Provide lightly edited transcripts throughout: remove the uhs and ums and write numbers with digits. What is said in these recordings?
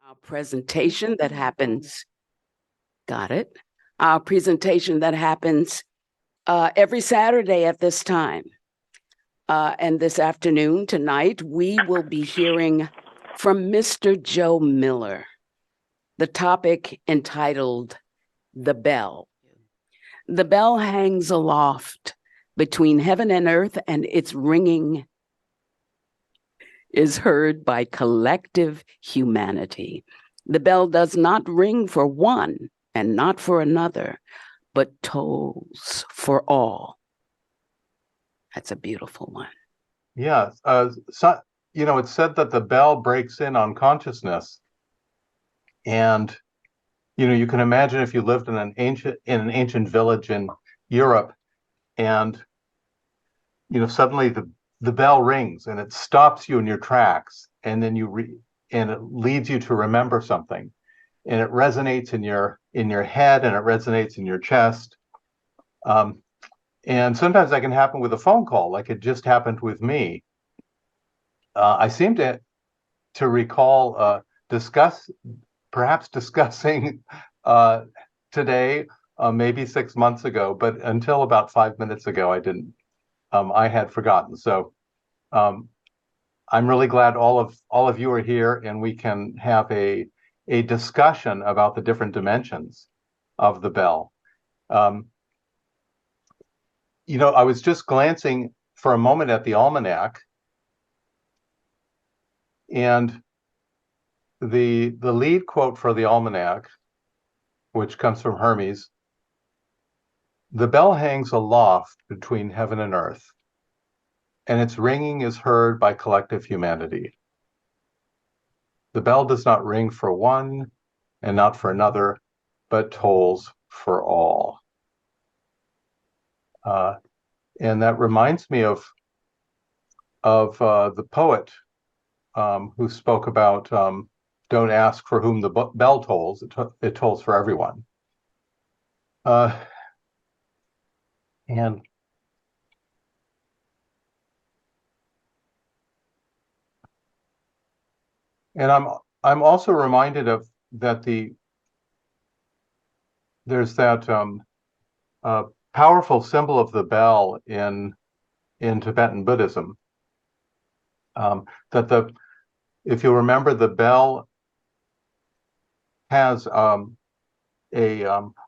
Our presentation that happens, got it. Our presentation that happens every Saturday at this time. And this afternoon, tonight, we will be hearing from Mr. Joe Miller, the topic entitled The Bell. The bell hangs aloft between heaven and earth, and its ringing is heard by collective humanity. The bell does not ring for one and not for another, but tolls for all. That's a beautiful one. Yeah. It's said that the bell breaks in on consciousness. And, you can imagine if you lived in an ancient village in Europe and, suddenly the bell rings and it stops you in your tracks. And then and it leads you to remember something, and it resonates in your head, and it resonates in your chest. And sometimes that can happen with a phone call, like it just happened with me. I seem to recall discussing today, maybe 6 months ago, but until about 5 minutes ago, I didn't. I had forgotten. So I'm really glad all of you are here, and we can have a discussion about the different dimensions of the bell. I was just glancing for a moment at the almanac, and the lead quote for the almanac, which comes from Hermes: "The bell hangs aloft between heaven and earth, and its ringing is heard by collective humanity. The bell does not ring for one and not for another, but tolls for all." And that reminds me of the poet who spoke about don't ask for whom the bell tolls; it tolls for everyone. And I'm also reminded of that there's that powerful symbol of the bell in Tibetan Buddhism. If you remember, the bell has a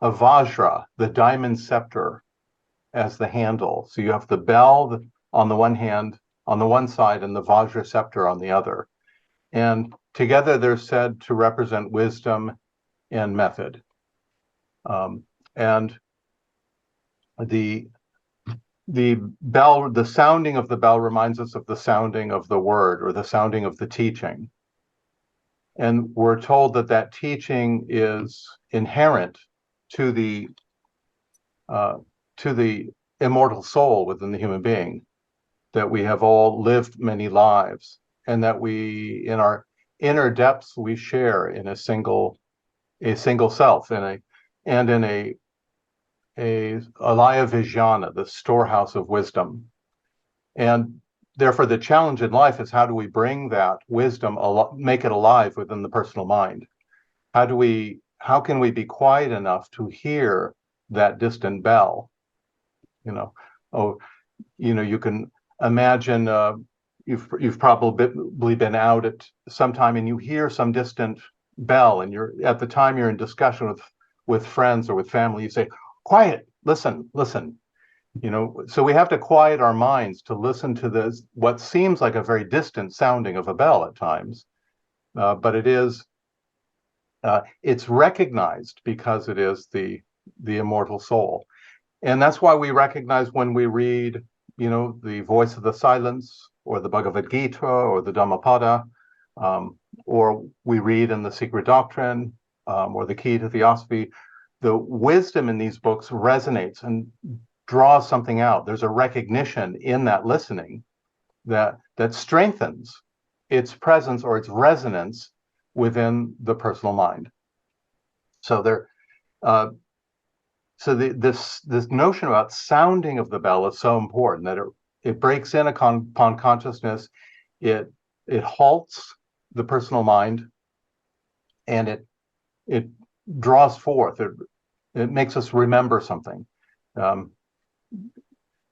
vajra, the diamond scepter, as the handle. So you have the bell on the one side, and the vajra scepter on the other. And together they're said to represent wisdom and method. And the bell, the sounding of the bell, reminds us of the sounding of the word, or the sounding of the teaching. And we're told that teaching is inherent to the immortal soul within the human being, that we have all lived many lives, and that we, in our inner depths, we share in a single self, in a alaya vijnana, the storehouse of wisdom. And therefore, the challenge in life is, how do we bring that wisdom, make it alive within the personal mind? How can we be quiet enough to hear that distant bell? You can imagine, you've probably been out at some time, and you hear some distant bell, and at the time you're in discussion with friends or with family, you say, "Quiet, listen." So we have to quiet our minds to listen to this, what seems like a very distant sounding of a bell at times, but it's recognized because it is the immortal soul. And that's why we recognize when we read, the Voice of the Silence, or the Bhagavad Gita, or the Dhammapada, or we read in the Secret Doctrine, or the Key to Theosophy. The wisdom in these books resonates and draws something out. There's a recognition in that listening that strengthens its presence or its resonance within the personal mind. So this notion about sounding of the bell is so important, that it breaks in upon consciousness. It halts the personal mind, and it draws forth. It makes us remember something.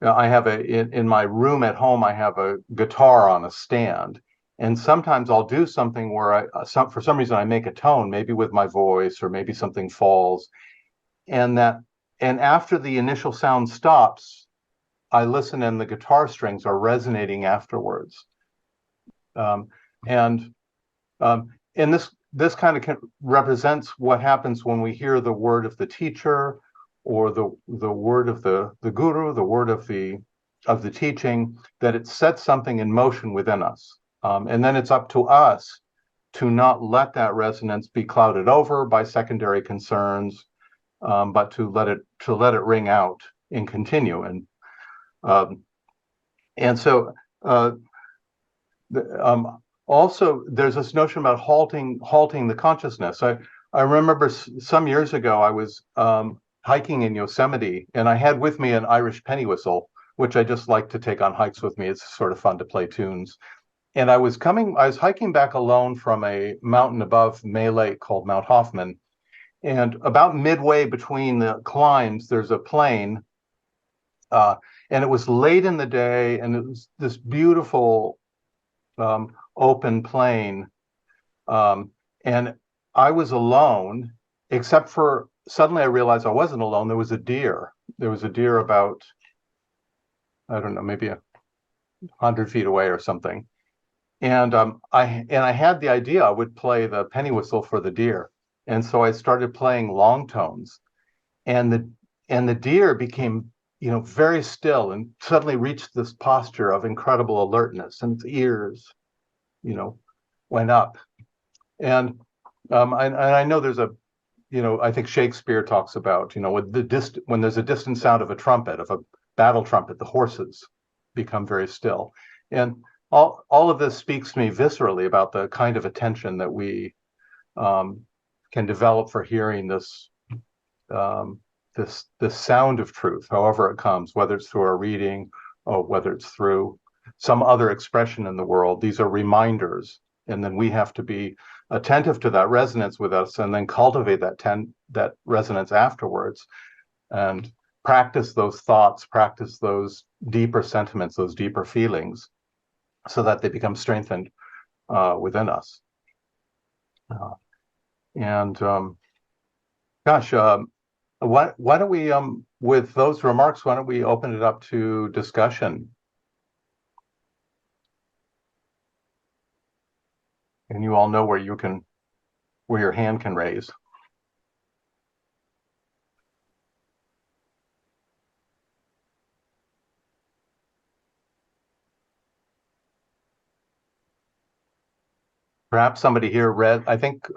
I have in my room at home, I have a guitar on a stand, and sometimes I'll do something where for some reason I make a tone, maybe with my voice or maybe something falls, and after the initial sound stops, I listen and the guitar strings are resonating afterwards. And this kind of represents what happens when we hear the word of the teacher, or the word of the guru, the word of the teaching, that it sets something in motion within us. And then it's up to us to not let that resonance be clouded over by secondary concerns, but to let it ring out and continue. And so also there's this notion about halting the consciousness. I remember some years ago I was hiking in Yosemite, and I had with me an Irish penny whistle, which I just like to take on hikes with me. It's sort of fun to play tunes. And I was hiking back alone from a mountain above May Lake called Mount Hoffman. And about midway between the climbs, there's a plain, and it was late in the day, and it was this beautiful open plain. And I was alone, except for suddenly I realized I wasn't alone. There was a deer. There was a deer about, I don't know, maybe 100 feet away or something. And I had the idea I would play the penny whistle for the deer. And so I started playing long tones, and the deer became, very still, and suddenly reached this posture of incredible alertness, and its ears, went up. And I know there's I think Shakespeare talks about, when there's a distant sound of a trumpet, of a battle trumpet, the horses become very still. And all of this speaks to me viscerally about the kind of attention that we can develop for hearing this sound of truth, however it comes, whether it's through our reading or whether it's through some other expression in the world. These are reminders, and then we have to be attentive to that resonance with us, and then cultivate that resonance afterwards, and practice those thoughts, practice those deeper sentiments, those deeper feelings, so that they become strengthened within us. Why don't we, with those remarks, why don't we open it up to discussion? And you all know where your hand can raise. Perhaps somebody here read, I think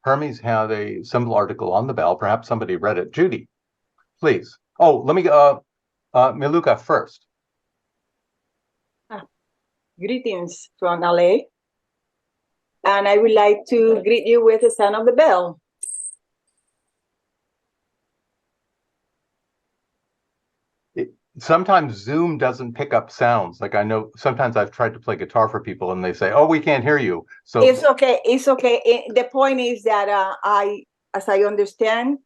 Hermes had a simple article on the bell. Perhaps somebody read it. Judy, please. Oh, let me Miluka first. Greetings from LA. And I would like to greet you with the sound of the bell. Sometimes Zoom doesn't pick up sounds. Like, I know sometimes I've tried to play guitar for people and they say, "Oh, we can't hear you." So it's okay. It's okay. The point is that as I understand,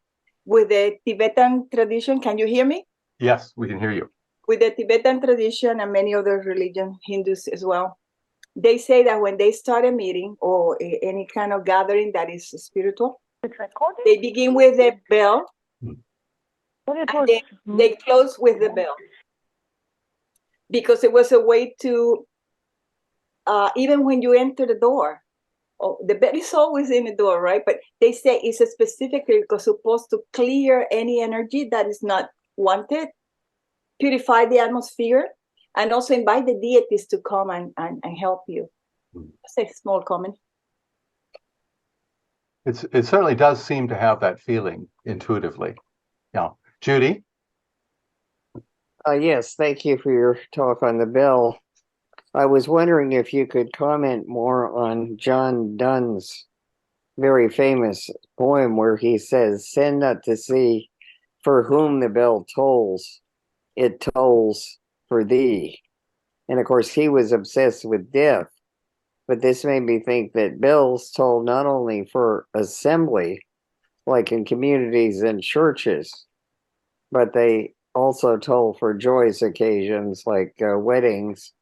with the Tibetan tradition, can you hear me? Yes, we can hear you. With the Tibetan tradition and many other religions, Hindus as well, they say that when they start a meeting or any kind of gathering that is spiritual, they begin with the bell, and they close with the bell, because it was a way to, even when you enter the door, the bell is always in the door, right? But they say it's specifically supposed to clear any energy that is not wanted, purify the atmosphere, and also invite the deities to come and help you. That's a small comment. It certainly does seem to have that feeling intuitively. Yeah. Judy? Yes, thank you for your talk on the bell. I was wondering if you could comment more on John Donne's very famous poem where he says, "Send not to sea, for whom the bell tolls, it tolls for thee." And of course, he was obsessed with death. But this made me think that bells toll not only for assembly, like in communities and churches, but they also toll for joyous occasions like weddings.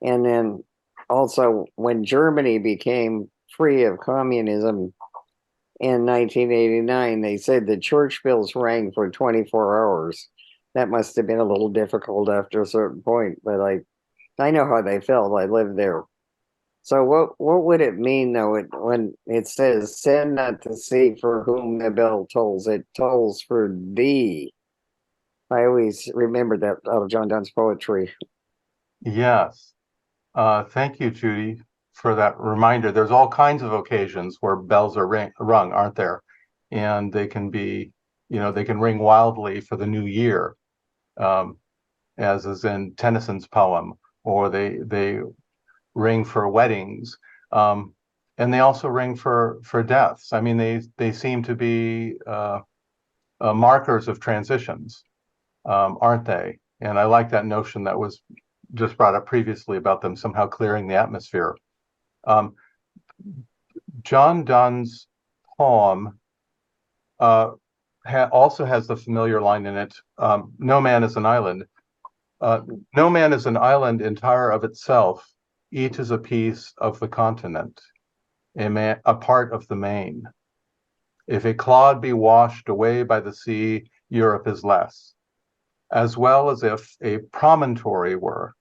And then also, when Germany became free of communism in 1989, they said the church bells rang for 24 hours. That must have been a little difficult after a certain point, but I know how they felt. I lived there. So what would it mean though when it says send not to sea for whom the bell tolls, it tolls for thee. I always remember that out of John Donne's poetry. Yes. Thank you, Judy, for that reminder. There's all kinds of occasions where bells are rung, aren't there? And they can be, they can ring wildly for the new year, as is in Tennyson's poem, or they ring for weddings, and they also ring for deaths. I mean, they seem to be markers of transitions, aren't they? And I like that notion that was just brought up previously about them somehow clearing the atmosphere. John Donne's poem also has the familiar line in it, no man is an island. No man is an island entire of itself. Each is a piece of the continent, a part of the main. If a clod be washed away by the sea, Europe is less, as well as if a promontory were,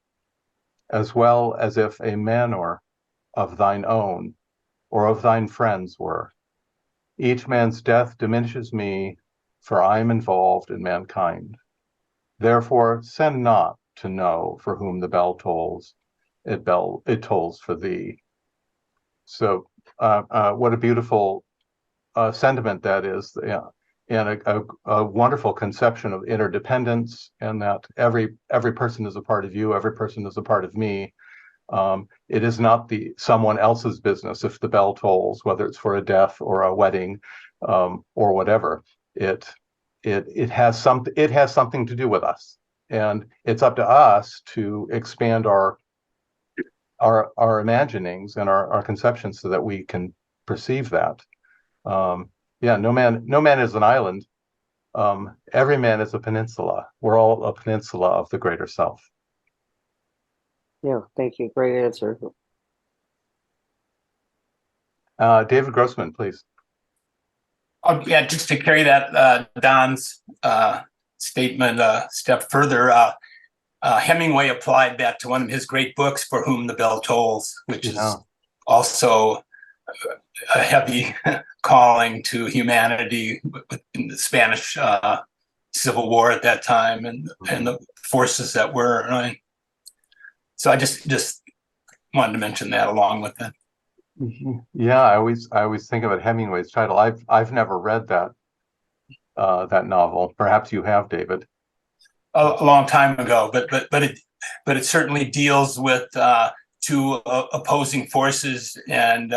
as well as if a manor of thine own or of thine friends were. Each man's death diminishes me, for I am involved in mankind. Therefore, send not to know for whom the bell tolls. It tolls for thee. So, what a beautiful sentiment that is, and a wonderful conception of interdependence, and that every person is a part of you, every person is a part of me. It is not someone else's business if the bell tolls, whether it's for a death or a wedding, or whatever. It has something to do with us, and it's up to us to expand our imaginings and our conceptions so that we can perceive that. No man is an island. Every man is a peninsula. We're all a peninsula of the greater self. Yeah, thank you. Great answer. David Grossman, please. Oh, yeah, just to carry that Don's statement a step further, Hemingway applied that to one of his great books, For Whom the Bell Tolls, which is also a heavy calling to humanity in the Spanish Civil War at that time, and the forces that were running. So I just wanted to mention that along with it. Yeah, I always think of it Hemingway's title. I've never read that novel. Perhaps you have, David. A long time ago, but it certainly deals with two opposing forces, and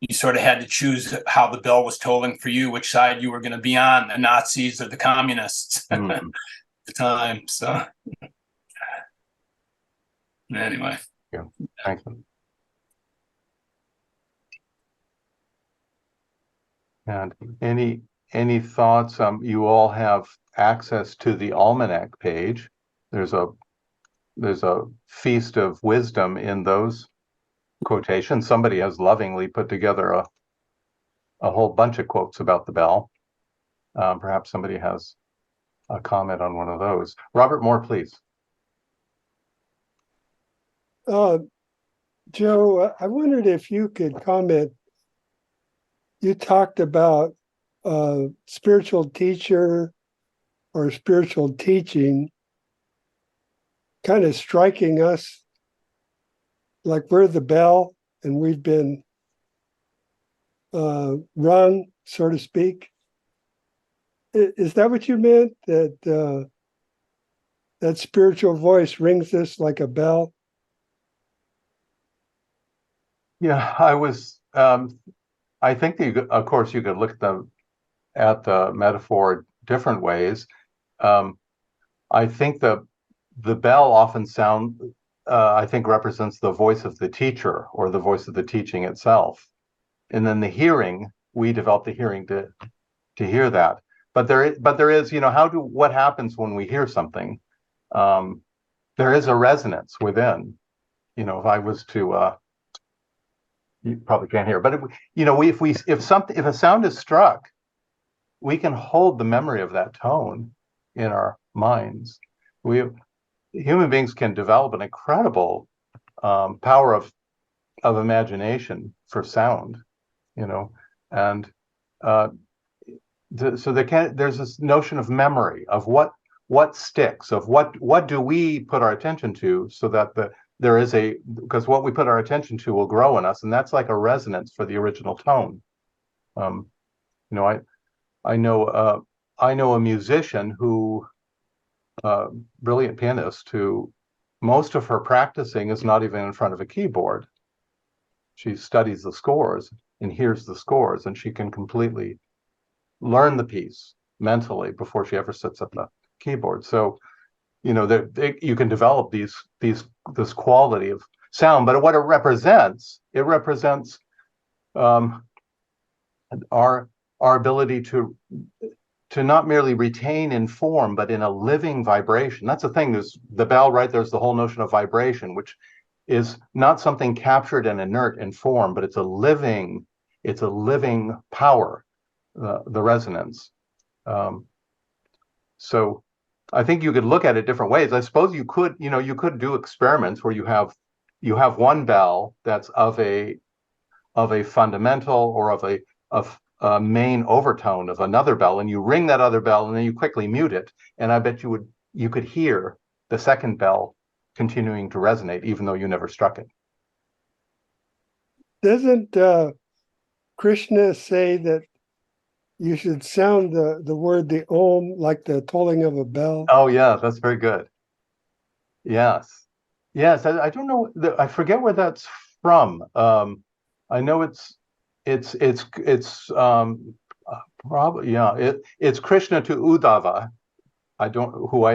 you sort of had to choose how the bell was tolling for you, which side you were going to be on, the Nazis or the communists at the time. So anyway, yeah, thank you. And any thoughts? You all have access to the almanac page. There's a feast of wisdom in those quotations. Somebody has lovingly put together a whole bunch of quotes about the bell. Perhaps somebody has a comment on one of those. Robert Moore, please. Joe, I wondered if you could comment. You talked about spiritual teacher or spiritual teaching kind of striking us like we're the bell and we've been rung, so to speak. Is that what you meant? That that spiritual voice rings us like a bell? Yeah, I think of course you could look at the metaphor different ways. I think the bell often I think represents the voice of the teacher or the voice of the teaching itself. And then the hearing, we develop the hearing to hear that. But there is, what happens when we hear something? There is a resonance within. If I was to, you probably can't hear, but if a sound is struck, we can hold the memory of that tone in our minds. Human beings can develop an incredible power of imagination for sound, and so there's this notion of memory of what sticks, of what do we put our attention to, so that because what we put our attention to will grow in us, and that's like a resonance for the original tone. I know a musician who, brilliant pianist, who most of her practicing is not even in front of a keyboard. She studies the scores and hears the scores, and she can completely learn the piece mentally before she ever sits at the keyboard. So, you can develop this quality of sound, but what it represents our ability to not merely retain in form, but in a living vibration. That's the thing. There's the bell, right? There's the whole notion of vibration, which is not something captured and inert in form, but it's a living power, the resonance. So I think you could look at it different ways. I suppose you could do experiments where you have one bell that's of a fundamental or of a main overtone of another bell, and you ring that other bell and then you quickly mute it, and I bet you could hear the second bell continuing to resonate even though you never struck it. Doesn't Krishna say that you should sound the word, the Om, like the tolling of a bell? Oh yeah, that's very good. Yes. I don't know. I forget where that's from. I know it's probably, yeah. It's Krishna to Uddhava. I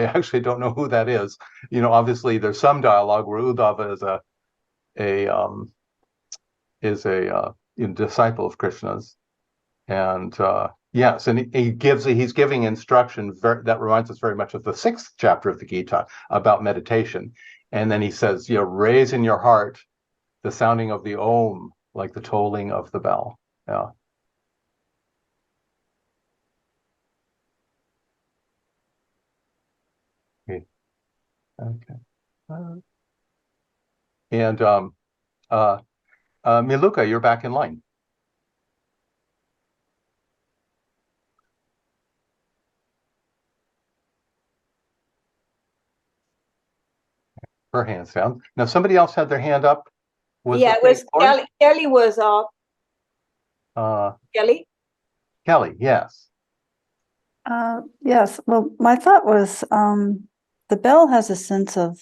actually don't know who that is. Obviously there's some dialogue where Uddhava is a disciple of Krishna's, and yes, and he's giving instruction that reminds us very much of the 6th chapter of the Gita about meditation. And then he says, raise in your heart the sounding of the Om, like the tolling of the bell. Yeah. Okay. And Miluka, you're back in line. Her hand's down. Now somebody else had their hand up. It was Kelly. Kelly was up. Kelly? Kelly, yes. Yes. Well, my thought was the bell has a sense of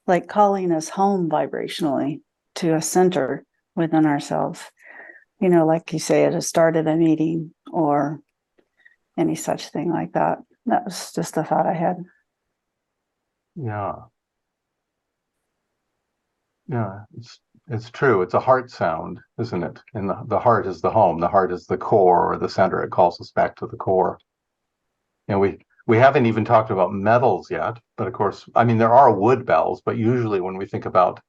like calling us home vibrationally to a center within ourselves. Like you say, at the start of a meeting or any such thing like that. That was just a thought I had. Yeah. Yeah, it's true. It's a heart sound, isn't it? And the heart is the home. The heart is the core or the center. It calls us back to the core. And we haven't even talked about metals yet, but of course, there are wood bells, but usually when we think about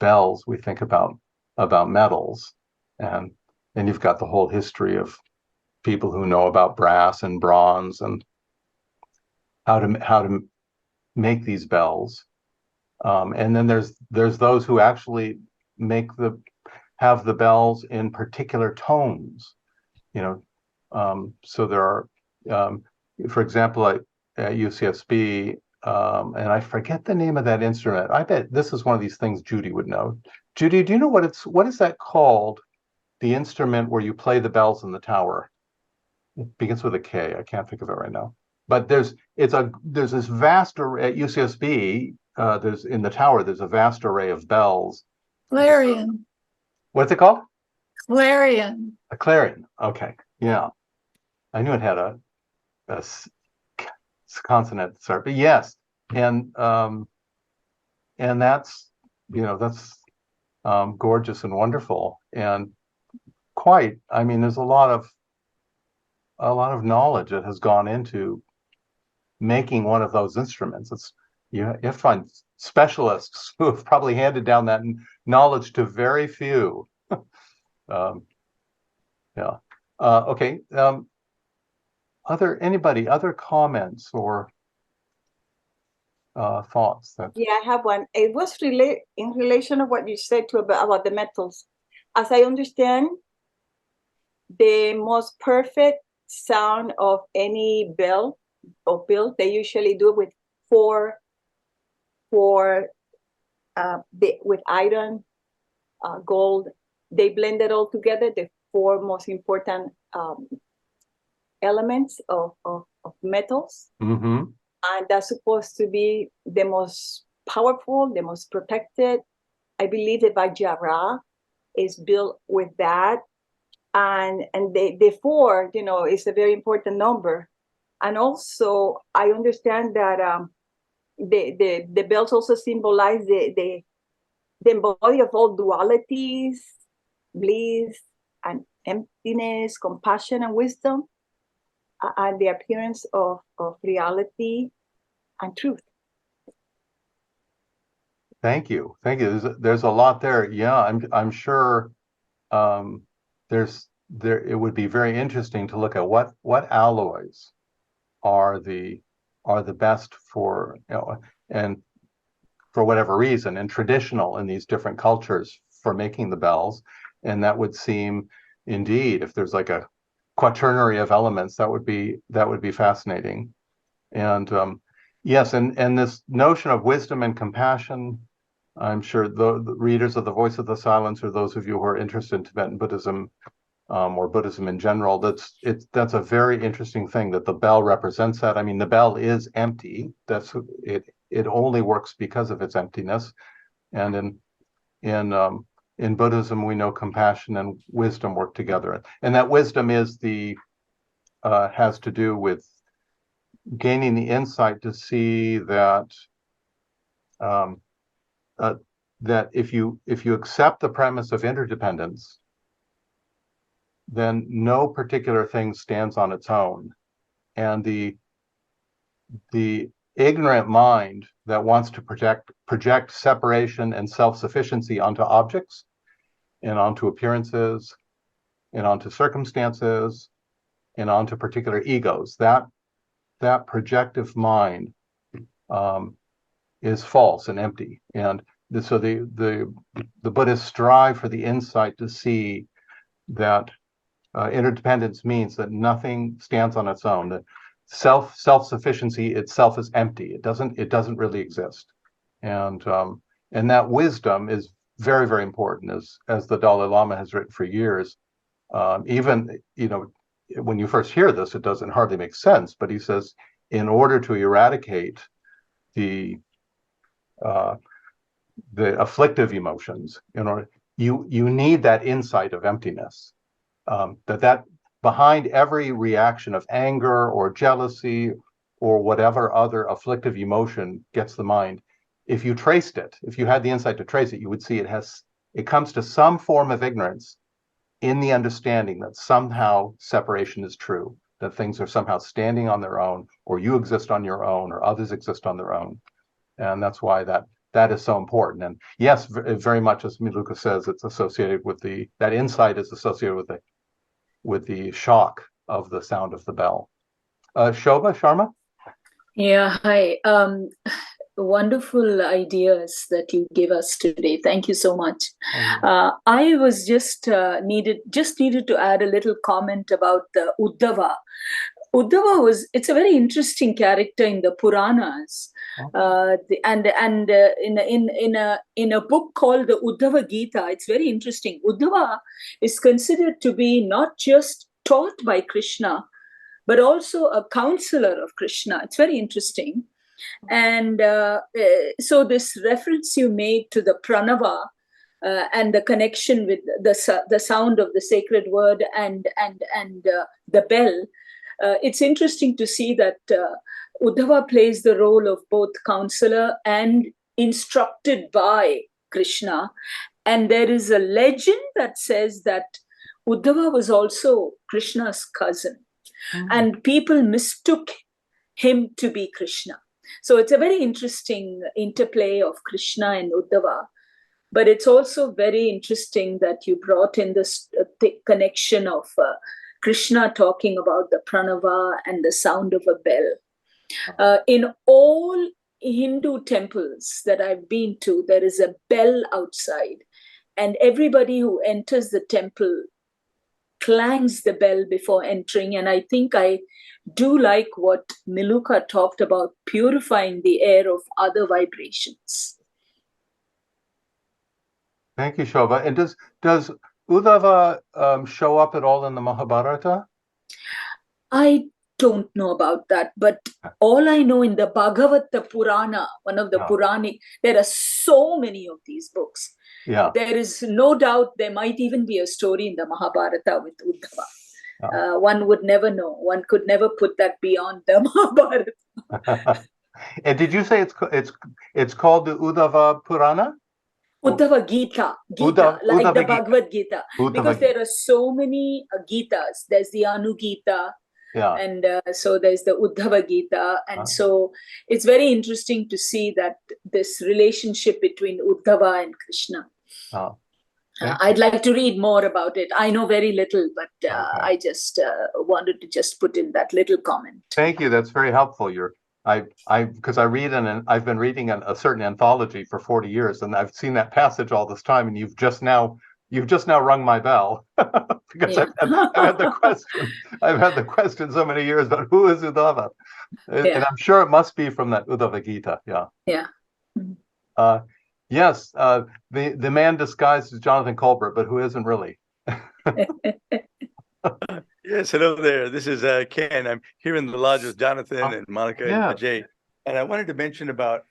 bells, we think about metals. And you've got the whole history of people who know about brass and bronze and how to make these bells. And then there's those who actually have the bells in particular tones, so there are, for example, at UCSB, and I forget the name of that instrument. I bet this is one of these things Judy would know. Judy, do you know what is that called? The instrument where you play the bells in the tower. It begins with a K. I can't think of it right now. But there's this vast array at UCSB. There's in the tower. There's a vast array of bells. Clarion. What's it called? Clarion. A clarion. Okay. Yeah. I knew it had a consonant start, but yes. And and that's gorgeous and wonderful, and I mean, there's a lot of knowledge that has gone into making one of those instruments. You have to find specialists who have probably handed down that knowledge to very few. Okay. Other comments or thoughts that? Yeah, I have one. It was in relation to what you said about the metals. As I understand, the most perfect sound of any bell or bill, they usually do it with with iron, gold. They blend it all together, the four most important elements of metals. Mm-hmm. And that's supposed to be the most powerful, the most protected. I believe the Vajra is built with that. And the four, is a very important number. And also, I understand that the bells also symbolize the embody of all dualities, bliss and emptiness, compassion and wisdom, and the appearance of reality and truth. Thank you. There's a lot there. Yeah, I'm sure it would be very interesting to look at what alloys are the best for, and for whatever reason, and traditional in these different cultures for making the bells. And that would seem, indeed, if there's like a quaternary of elements, that would be fascinating. And yes, and this notion of wisdom and compassion, I'm sure the readers of The Voice of the Silence, or those of you who are interested in Tibetan Buddhism, or Buddhism in general, that's a very interesting thing, that the bell represents that. I mean, the bell is empty. It only works because of its emptiness. And in Buddhism, we know compassion and wisdom work together, and that wisdom has to do with gaining the insight to see that that if you accept the premise of interdependence, then no particular thing stands on its own. And the ignorant mind that wants to project separation and self-sufficiency onto objects and onto appearances and onto circumstances and onto particular egos, that projective mind is false and empty. And so the Buddhists strive for the insight to see that interdependence means that nothing stands on its own. That self-sufficiency itself is empty. It doesn't really exist. And that wisdom is very, very important, as the Dalai Lama has written for years. Even, when you first hear this, it doesn't hardly make sense, but he says, in order to eradicate the afflictive emotions, you need that insight of emptiness. That behind every reaction of anger or jealousy or whatever other afflictive emotion gets the mind, if you traced it, if you had the insight to trace it, you would see it comes to some form of ignorance in the understanding that somehow separation is true, that things are somehow standing on their own, or you exist on your own, or others exist on their own. And that's why that is so important. And yes, very much, as Miluka says, it's associated with that insight is associated with the shock of the sound of the bell. Shobha Sharma? Yeah, hi. Wonderful ideas that you give us today. Thank you so much. I was just needed to add a little comment about the Uddhava. Uddhava it's a very interesting character in the Puranas, and in a book called the Uddhava Gita. It's very interesting. Uddhava is considered to be not just taught by Krishna, but also a counselor of Krishna. It's very interesting. And so this reference you made to the pranava and the connection with the sound of the sacred word and the bell, it's interesting to see that Uddhava plays the role of both counselor and instructed by Krishna. And there is a legend that says that Uddhava was also Krishna's cousin, and people mistook him to be Krishna. So it's a very interesting interplay of Krishna and Uddhava. But it's also very interesting that you brought in this connection of Krishna talking about the pranava and the sound of a bell. In all Hindu temples that I've been to, there is a bell outside, and everybody who enters the temple clangs the bell before entering. And I think I do like what Miluka talked about, purifying the air of other vibrations. Thank you, Shobha. And does Uddhava show up at all in the Mahabharata? I don't know about that, but all I know, in the Bhagavata Purana, one of the Puranic, there are so many of these books. Yeah. There is no doubt there might even be a story in the Mahabharata with Uddhava. One would never know. One could never put that beyond the Mahabharata. And did you say it's called the Uddhava Purana? Uddhava Gita, Uddhava like the Gita. Bhagavad Gita, because there are so many Gitas. There's the Anu Gita, and so there's the Uddhava Gita, and so it's very interesting to see that this relationship between Uddhava and Krishna. I'd like to read more about it. I know very little, but I just wanted to just put in that little comment. Thank you. That's very helpful. Because I read I've been reading a certain anthology for 40 years, and I've seen that passage all this time, and you've just now rung my bell because I've had the question so many years about who is Uddhava, and I'm sure it must be from that Uddhava Gita. Yes, the man disguised as Jonathan Colbert, but who isn't really. Yes, hello there. This is Ken. I'm here in the lodge with Jonathan and Monica and Ajay. And I wanted to mention about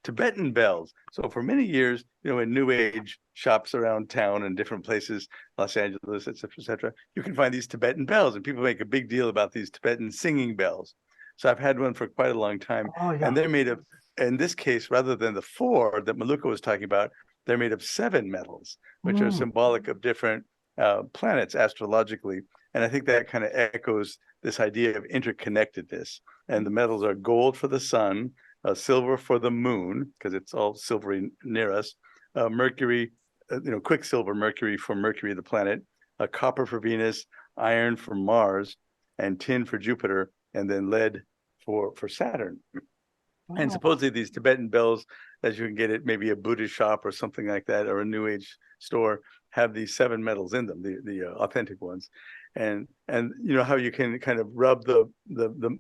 Tibetan bells. So for many years, in New Age shops around town and different places, Los Angeles, et cetera, you can find these Tibetan bells, and people make a big deal about these Tibetan singing bells. So I've had one for quite a long time, and they're made of, in this case, rather than the 4 that Maluka was talking about, they're made of 7 metals, which are symbolic of different planets astrologically. And I think that kind of echoes this idea of interconnectedness. And the metals are gold for the sun, silver for the moon, because it's all silvery near us, Mercury, quicksilver, Mercury for Mercury, the planet, copper for Venus, iron for Mars, and tin for Jupiter, and then lead for Saturn. And supposedly these Tibetan bells, as you can get at maybe a Buddhist shop or something like that, or a New Age store, have these 7 metals in them, the authentic ones. And you know how you can kind of rub the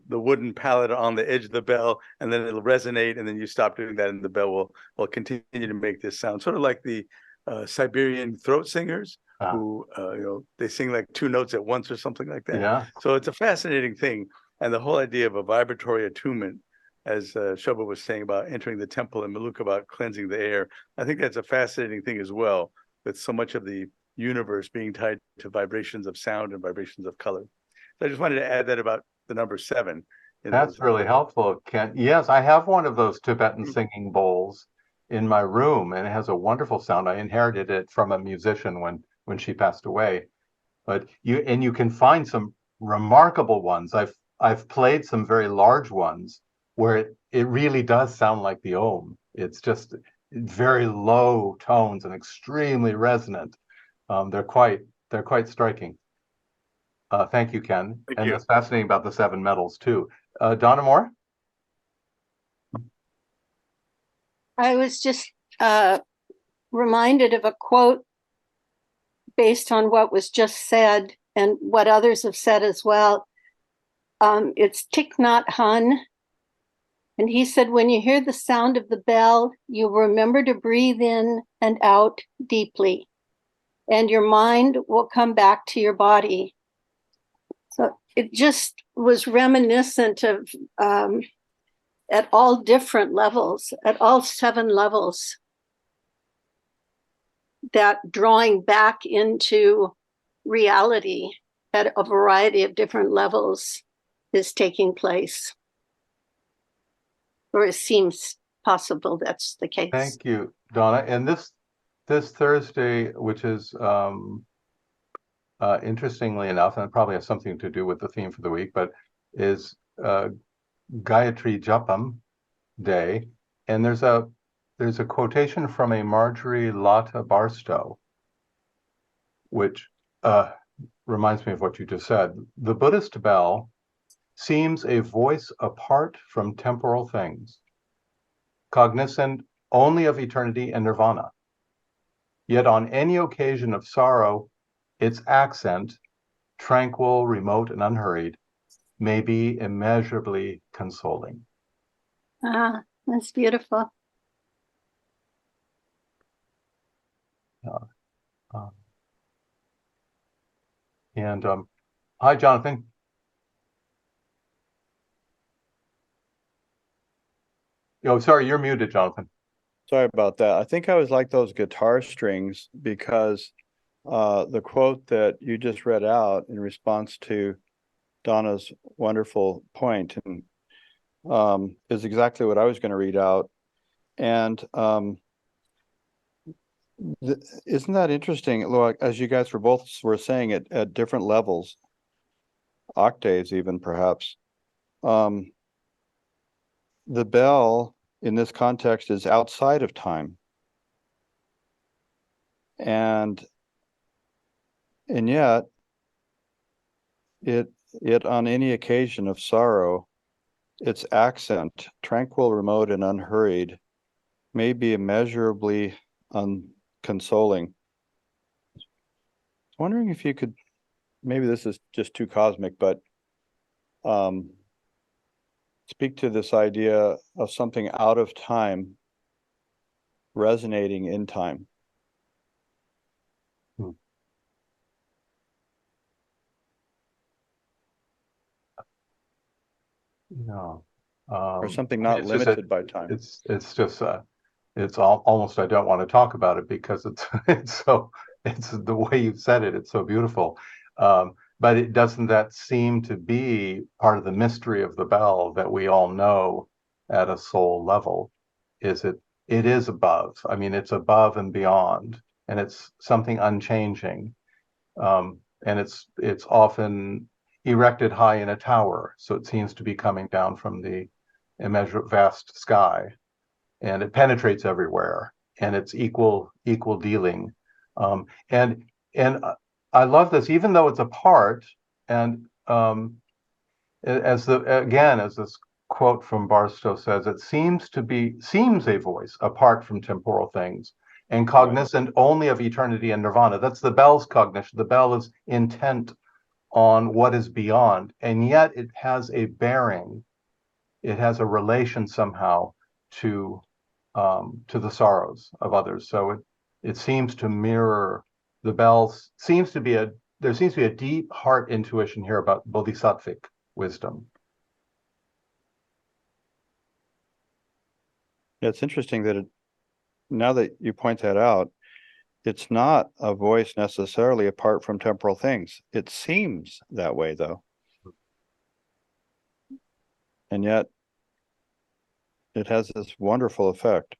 wooden pallet on the edge of the bell, and then it'll resonate, and then you stop doing that, and the bell will continue to make this sound, sort of like the Siberian throat singers who they sing like 2 notes at once or something like that. Yeah. So it's a fascinating thing, and the whole idea of a vibratory attunement, as Shobha was saying about entering the temple and Maluka about cleansing the air, I think that's a fascinating thing as well, with so much of the universe being tied to vibrations of sound and vibrations of color. So I just wanted to add that about the number 7. That's really helpful, Ken. Yes, I have one of those Tibetan singing bowls in my room, and it has a wonderful sound. I inherited it from a musician when she passed away. But you can find some remarkable ones. I've played some very large ones where it really does sound like the Om. It's just very low tones and extremely resonant. They're quite striking. Thank you, Ken. Thank you. It's fascinating about the 7 metals too. Donna Moore? I was just reminded of a quote based on what was just said and what others have said as well. It's Thich Nhat Hanh. And he said, when you hear the sound of the bell, you remember to breathe in and out deeply, and your mind will come back to your body. So it just was reminiscent of, at all different levels, at all 7 levels, that drawing back into reality at a variety of different levels is taking place, or it seems possible that's the case. Thank you, Donna. And this Thursday, which is interestingly enough, and it probably has something to do with the theme for the week, but is Gayatri Japam Day. And there's a quotation from a Marjorie Lotta Barstow, which reminds me of what you just said. The Buddhist bell seems a voice apart from temporal things, cognizant only of eternity and nirvana. Yet on any occasion of sorrow, its accent, tranquil, remote, and unhurried, may be immeasurably consoling. Ah, that's beautiful. And hi, Jonathan. Oh, sorry, you're muted, Jonathan. Sorry about that. I think I was like those guitar strings because the quote that you just read out in response to Donna's wonderful point and is exactly what I was going to read out. And isn't that interesting? Look, as you guys were saying it at different levels, octaves even perhaps. The bell in this context is outside of time. And yet it on any occasion of sorrow, its accent, tranquil, remote, and unhurried, may be immeasurably consoling. I was wondering if you could, maybe this is just too cosmic, but speak to this idea of something out of time resonating in time. No. Or something not limited by time. It's just it's almost I don't want to talk about it because it's the way you've said it, it's so beautiful. But it doesn't that seem to be part of the mystery of the bell that we all know at a soul level? It is above. I mean, it's above and beyond, and it's something unchanging. And it's often erected high in a tower, so it seems to be coming down from the immeasurable vast sky, and it penetrates everywhere, and it's equal dealing. And I love this, even though it's apart, and as this quote from Barstow says, it seems a voice apart from temporal things and cognizant only of eternity and nirvana. That's the bell's cognition. The bell is intent on what is beyond, and yet it has a bearing. It has a relation somehow to the sorrows of others. So it seems to mirror the bell. There seems to be a deep heart intuition here about bodhisattvic wisdom. Yeah, it's interesting that now that you point that out, it's not a voice necessarily apart from temporal things. It seems that way, though. And yet, it has this wonderful effect.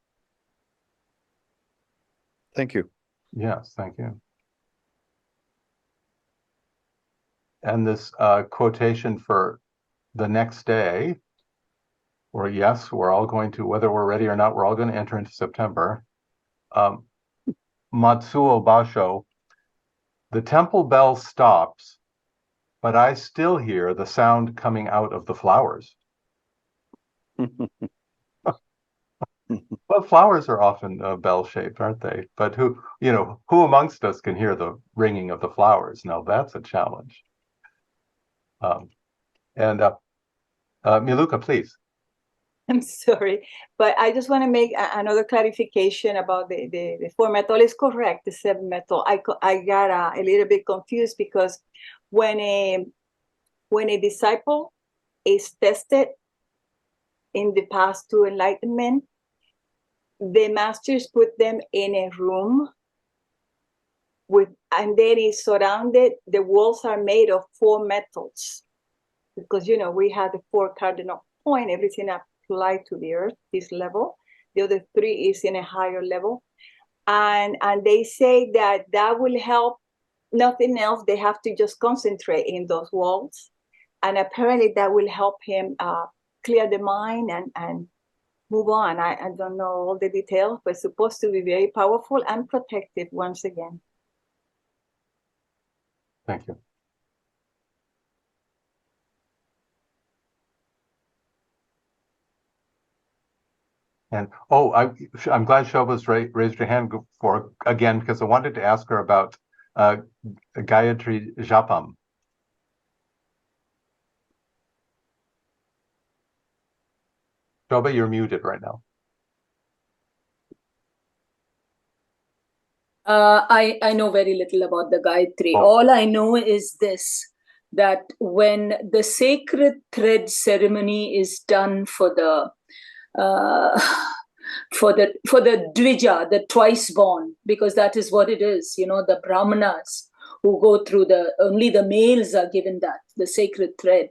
Thank you. Yes, thank you. And this quotation for the next day, or yes, we're all going to, whether we're ready or not, we're all going to enter into September. Matsuo Basho, the temple bell stops, but I still hear the sound coming out of the flowers. Well, flowers are often bell-shaped, aren't they? But who amongst us can hear the ringing of the flowers? Now that's a challenge. Miluka, please. I'm sorry, but I just want to make another clarification about the format. All is correct, the seven metal. I got a little bit confused because when a disciple is tested in the path to enlightenment, the masters put them in a room and then it's surrounded. The walls are made of 4 metals because we have the 4 cardinal point, everything applied to the earth, this level. The other 3 is in a higher level. And they say that will help. Nothing else. They have to just concentrate in those walls. And apparently that will help him clear the mind and move on. I don't know all the details, but it's supposed to be very powerful and protective once again. Thank you. And I'm glad Shobha's raised her hand again, because I wanted to ask her about Gayatri Japam. Shobha, you're muted right now. I know very little about the Gayatri. All I know is this, that when the sacred thread ceremony is done for the Dvija, the twice born, because that is what it is, the Brahmanas who go through only the males are given that, the sacred thread.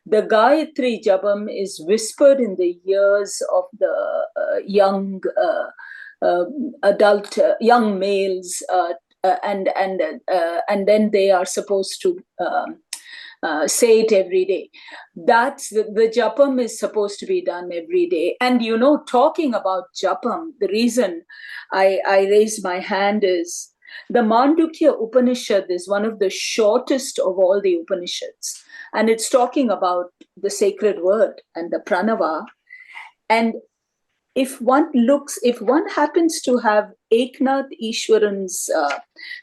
The Gayatri Japam is whispered in the ears of the young adult, young males, and then they are supposed to say it every day. That's the Japam is supposed to be done every day. And talking about Japam, the reason I raised my hand is the Mandukya Upanishad is one of the shortest of all the Upanishads. And it's talking about the sacred word and the pranava. And if one happens to have Eknath Easwaran's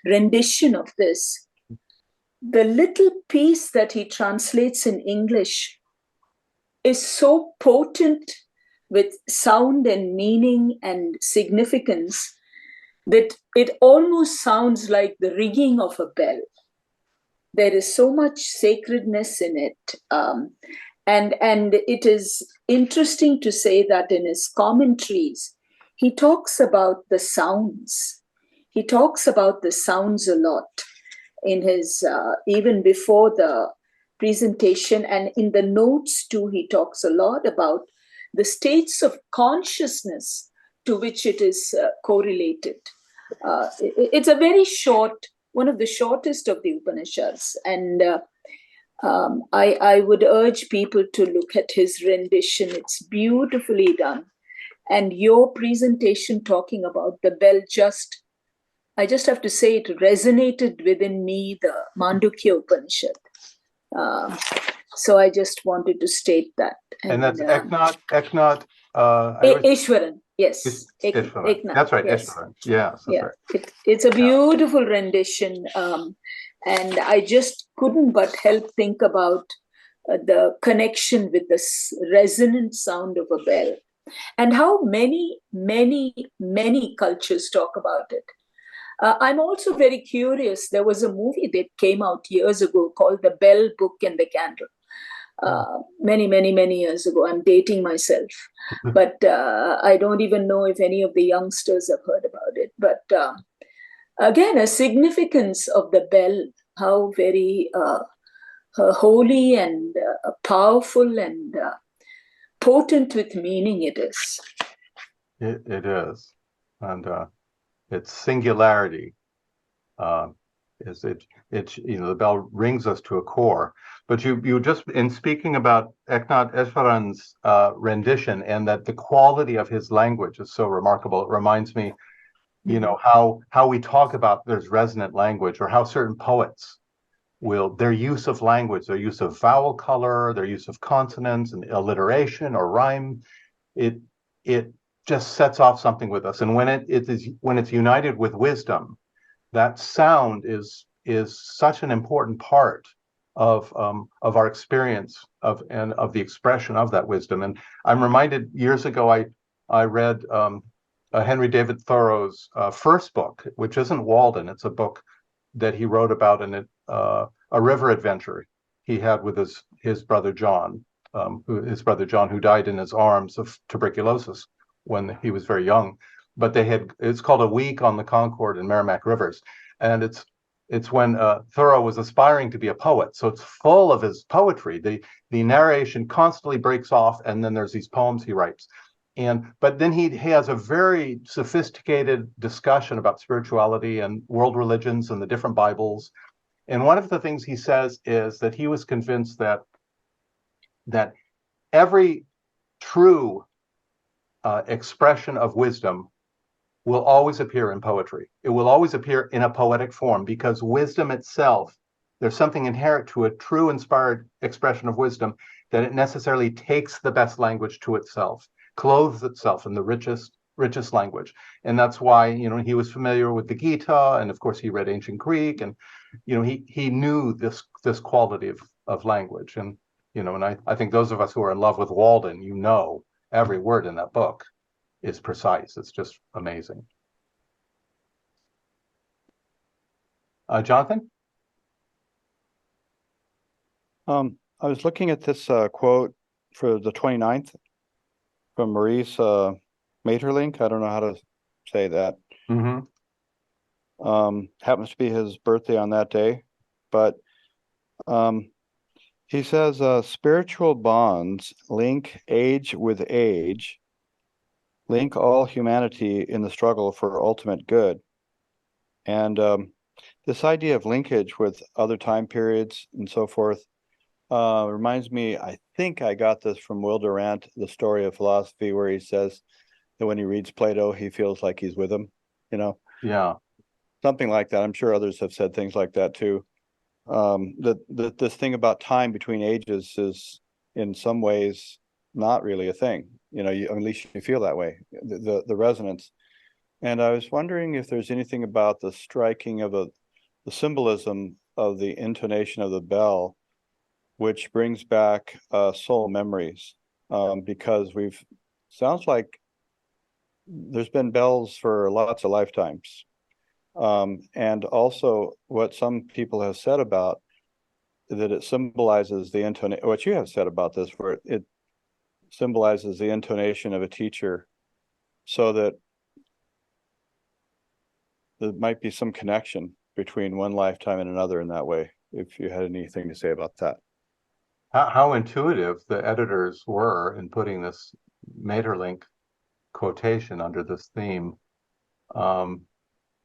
rendition of this, the little piece that he translates in English is so potent with sound and meaning and significance that it almost sounds like the ringing of a bell. There is so much sacredness in it. And it is interesting to say that in his commentaries, he talks about the sounds. He talks about the sounds a lot in his, even before the presentation, and in the notes too, he talks a lot about the states of consciousness to which it is correlated. It's a very short, one of the shortest of the Upanishads. And I would urge people to look at his rendition. It's beautifully done. And your presentation talking about the bell I just have to say it resonated within me, the Mandukya Upanishad. So I just wanted to state that. And that's Eknath. Easwaran, yes. Easwaran. That's right, yes. Easwaran. Yes, that's right. It's a beautiful rendition. And I just couldn't but help think about the connection with the resonant sound of a bell, and how many, many, many cultures talk about it. I'm also very curious. There was a movie that came out years ago called The Bell, Book and the Candle. Many, many, many years ago. I'm dating myself. But I don't even know if any of the youngsters have heard about it. But again, a significance of the bell, how very holy and powerful and potent with meaning it is. It is. And its singularity is the bell rings us to a core. But you just, in speaking about Eknath Easwaran's rendition, and that the quality of his language is so remarkable, it reminds me, how we talk about there's resonant language, or how certain poets their use of language, their use of vowel color, their use of consonants and alliteration or rhyme, it just sets off something with us. And when it's united with wisdom, that sound is such an important part of our experience of the expression of that wisdom. And I'm reminded, years ago I read Henry David Thoreau's first book, which isn't Walden. It's a book that he wrote about a river adventure he had with his brother John, who died in his arms of tuberculosis when he was very young. But it's called A Week on the Concord and Merrimack Rivers, and it's when Thoreau was aspiring to be a poet. So it's full of his poetry. The narration constantly breaks off, and then there's these poems he writes. But then he has a very sophisticated discussion about spirituality and world religions and the different Bibles. And one of the things he says is that he was convinced that every true expression of wisdom will always appear in poetry. It will always appear in a poetic form, because wisdom itself, there's something inherent to a true inspired expression of wisdom, that it necessarily takes the best language to itself, clothes itself in the richest language. And that's why, he was familiar with the Gita, and of course he read ancient Greek, and he knew this quality of language. And and I think those of us who are in love with Walden, every word in that book is precise. It's just amazing. Jonathan? I was looking at this quote for the 29th from Maurice Maeterlinck. I don't know how to say that. Happens to be his birthday on that day, but he says spiritual bonds link age with age, link all humanity in the struggle for ultimate good. And this idea of linkage with other time periods and so forth reminds me, I think I got this from Will Durant, The Story of Philosophy, where he says that when he reads Plato, he feels like he's with him, Yeah. Something like that. I'm sure others have said things like that too. This thing about time between ages is in some ways not really a thing. At least you feel that way, the resonance. And I was wondering if there's anything about the striking of the symbolism of the intonation of the bell, which brings back soul memories, because sounds like there's been bells for lots of lifetimes. And also what some people have said about that, it symbolizes the intonation, what you have said about this, where it symbolizes the intonation of a teacher, so that there might be some connection between one lifetime and another in that way, if you had anything to say about that. How intuitive the editors were in putting this Maeterlinck quotation under this theme.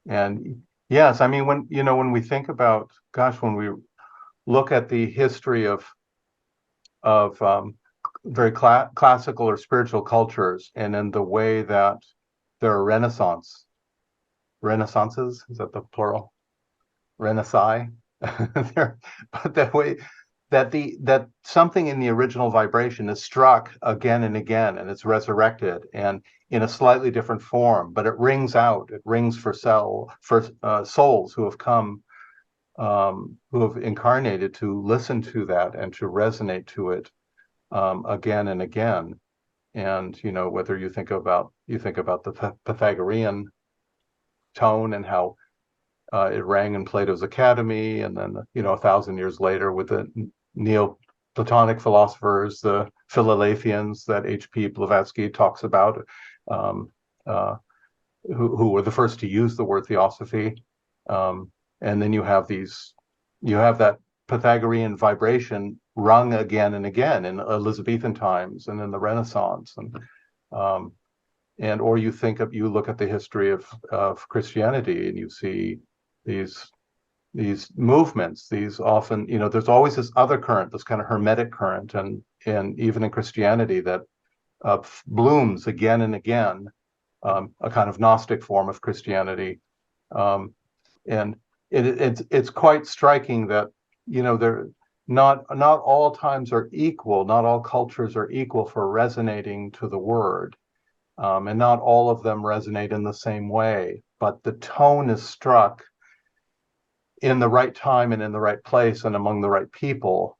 And yes, I mean, when we think about, when we look at the history of very classical or spiritual cultures, and in the way that there are renaissances, is that the plural? Renaissance. But that way that something in the original vibration is struck again and again, and it's resurrected and in a slightly different form, but it rings out. It rings for souls who have come, who have incarnated to listen to that and to resonate to it again and again. And whether you think about the Pythagorean tone and how it rang in Plato's Academy, and then 1,000 years later with the Neoplatonic philosophers, the Philaletheans that H.P. Blavatsky talks about, who were the first to use the word theosophy. And then you have that Pythagorean vibration rung again and again in Elizabethan times and in the Renaissance, or you look at the history of Christianity, and you see these movements, these often, there's always this other current, this kind of hermetic current, and even in Christianity that blooms again and again, a kind of Gnostic form of Christianity, and it's quite striking that there not all times are equal, not all cultures are equal for resonating to the word, and not all of them resonate in the same way, but the tone is struck in the right time and in the right place and among the right people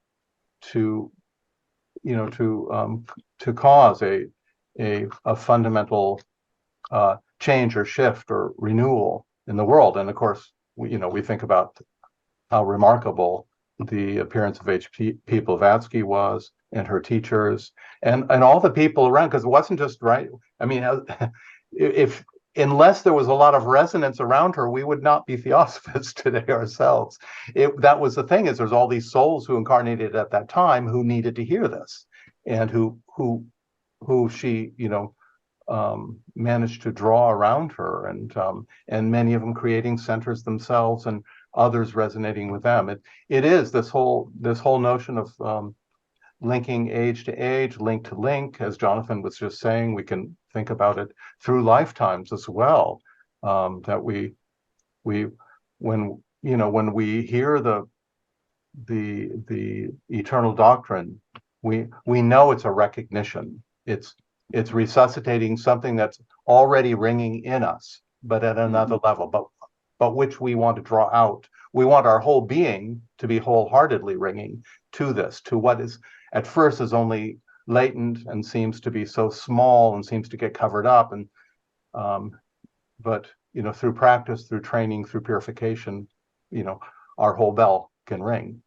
to cause a fundamental change or shift or renewal in the world. And of course, we think about how remarkable the appearance of H.P. Blavatsky was, and her teachers, and all the people around, because it wasn't just right. I mean, unless there was a lot of resonance around her, we would not be theosophists today ourselves. That was the thing, is there's all these souls who incarnated at that time who needed to hear this, and who she managed to draw around her, and many of them creating centers themselves and others resonating with them. It is this whole notion of linking age to age, link to link, as Jonathan was just saying. We can think about it through lifetimes as well. That we when we hear the eternal doctrine, we know it's a recognition. It's resuscitating something that's already ringing in us, but at another level, but which we want to draw out. We want our whole being to be wholeheartedly ringing to this, to what is at first is only latent and seems to be so small and seems to get covered up. And but through practice, through training, through purification, our whole bell can ring.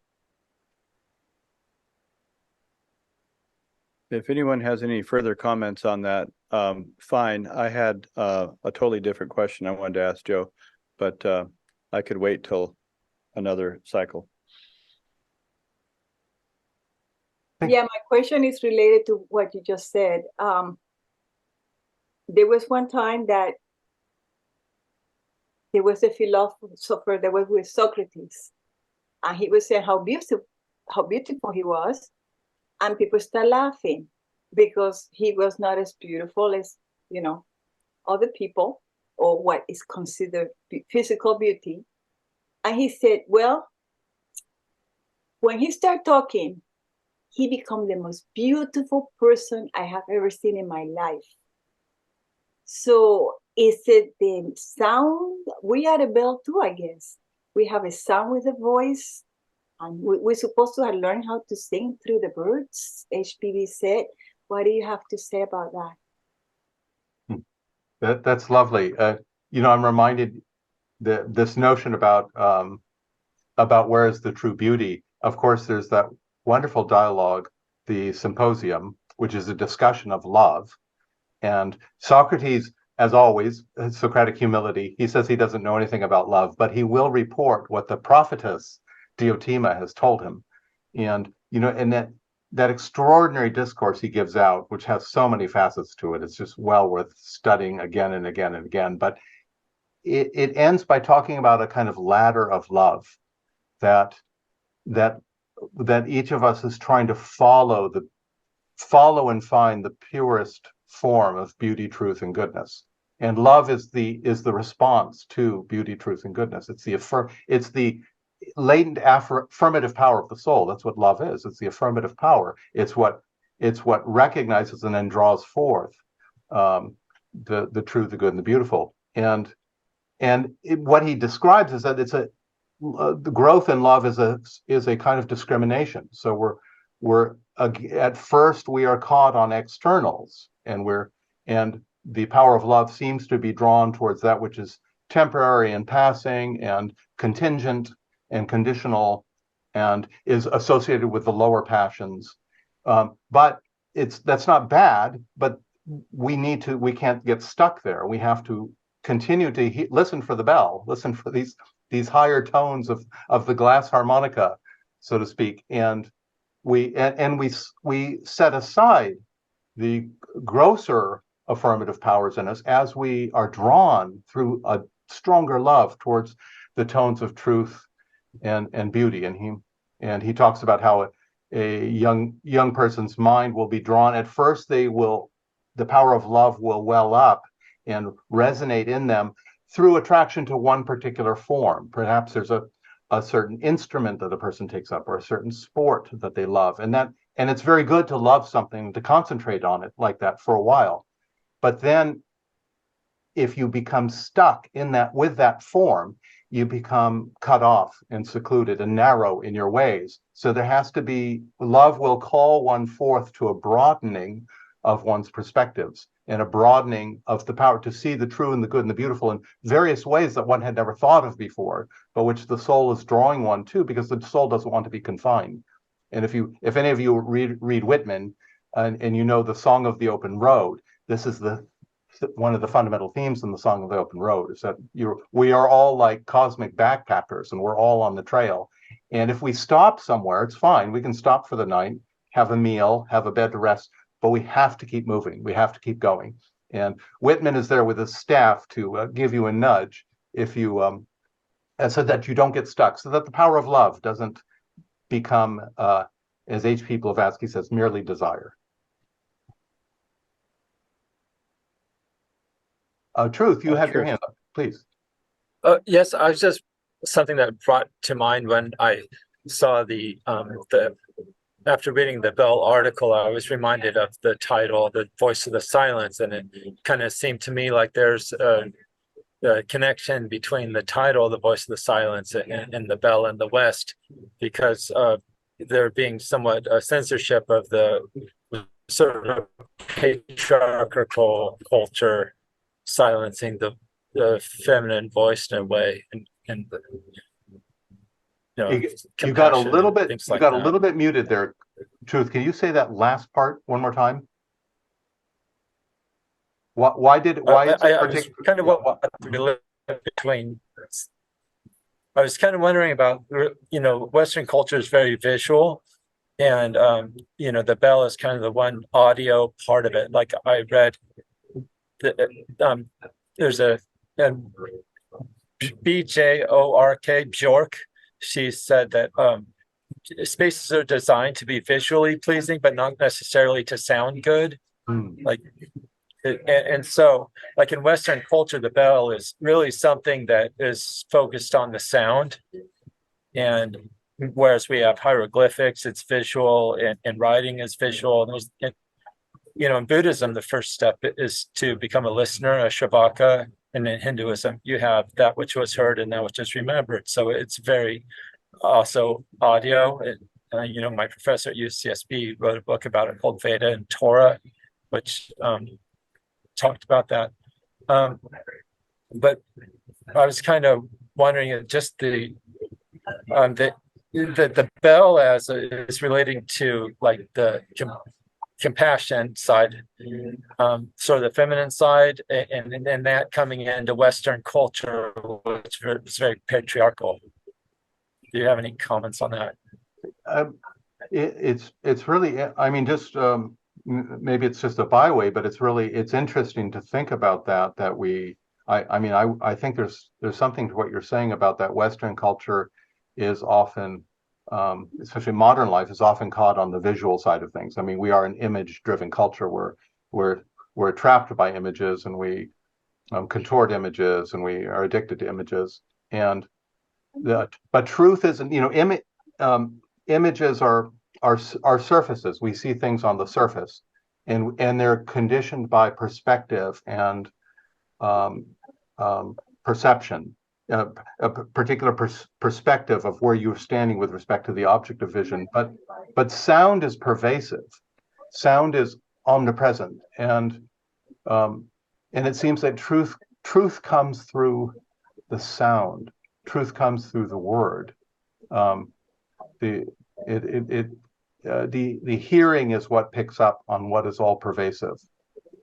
If anyone has any further comments on that, fine. I had a totally different question I wanted to ask Joe, but I could wait till another cycle. Yeah, my question is related to what you just said. There was one time that there was a philosopher that was with Socrates, and he was saying how beautiful he was, and people start laughing because he was not as beautiful as other people, or what is considered physical beauty. And he said, well, when he started talking, he became the most beautiful person I have ever seen in my life. So is it the sound? We are a bell too, I guess. We have a sound with a voice, and we're supposed to have learned how to sing through the birds, HPV said. What do you have to say about that? That's lovely. I'm reminded that this notion about where is the true beauty. Of course, there's that wonderful dialogue, the Symposium, which is a discussion of love. And Socrates, as always, Socratic humility, he says he doesn't know anything about love, but he will report what the prophetess Diotima has told him. And, and that extraordinary discourse he gives out, which has so many facets to it, it's just well worth studying again and again and again. But it ends by talking about a kind of ladder of love that each of us is trying to follow and find the purest form of beauty, truth, and goodness. And love is the response to beauty, truth, and goodness. It's the latent affirmative power of the soul. That's what love is. It's the affirmative power. It's what recognizes and then draws forth the true, the good, and the beautiful. And what he describes is that the growth in love is a kind of discrimination. So we're at first we are caught on externals, and the power of love seems to be drawn towards that which is temporary and passing and contingent and conditional, and is associated with the lower passions. But that's not bad, but we can't get stuck there. We have to continue to listen for the bell, listen for these higher tones of the glass harmonica, so to speak, and we set aside the grosser affirmative powers in us as we are drawn through a stronger love towards the tones of truth and beauty. And he talks about how a young person's mind will be drawn. At first, the power of love will well up and resonate in them through attraction to one particular form. Perhaps there's a certain instrument that a person takes up, or a certain sport that they love. And it's very good to love something, to concentrate on it like that for a while. But then if you become stuck with that form, you become cut off and secluded and narrow in your ways. So love will call one forth to a broadening of one's perspectives and a broadening of the power to see the true and the good and the beautiful in various ways that one had never thought of before, but which the soul is drawing one to, because the soul doesn't want to be confined. And if any of you read Whitman, and you know the Song of the Open Road, this is one of the fundamental themes in the Song of the Open Road, is that we are all like cosmic backpackers, and we're all on the trail. And if we stop somewhere, it's fine. We can stop for the night, have a meal, have a bed to rest, but we have to keep moving. We have to keep going. And Whitman is there with his staff to give you a nudge if you, and so that you don't get stuck, so that the power of love doesn't become, as H.P. Blavatsky says, merely desire. Truth, you have your hand up, please. Yes, I was just something that brought to mind when I saw the after reading the Bell article, I was reminded of the title, The Voice of the Silence, and it kind of seemed to me like there's a connection between the title, The Voice of the Silence, and the Bell in the West, because there being somewhat a censorship of the sort of patriarchal culture silencing the feminine voice in a way, and you know, you got a little bit, things you like got a that. little bit muted there. Truth, can you say that last part one more time? Why did why is it I was kind of what between. I was kind of wondering about, you know, Western culture is very visual, and you know, the bell is kind of the one audio part of it. Like I read the there's a BJORK Bjork. She said that spaces are designed to be visually pleasing, but not necessarily to sound good. Like, and so, like in Western culture, the bell is really something that is focused on the sound, and whereas we have hieroglyphics, it's visual, and writing is visual. And, you know, in Buddhism, the first step is to become a listener, a Shavaka. And in Hinduism, you have that which was heard and that which is remembered. So it's very also audio. You know, my professor at UCSB wrote a book about it called Veda and Torah, which talked about that. But I was kind of wondering just the bell as is relating to like the compassion side, sort of the feminine side, and that coming into Western culture, which is very patriarchal. Do you have any comments on that? It's really, I mean, just maybe it's just a byway, but it's interesting to think about that we, I mean, I think there's something to what you're saying about that Western culture is often, especially modern life, is often caught on the visual side of things. I mean, we are an image-driven culture where we're trapped by images, and we contort images, and we are addicted to images. And but truth isn't, you know, images are surfaces. We see things on the surface, and they're conditioned by perspective and perception. A particular perspective of where you're standing with respect to the object of vision, but sound is pervasive. Sound is omnipresent, and it seems that truth comes through the sound. Truth comes through the word. The hearing is what picks up on what is all pervasive,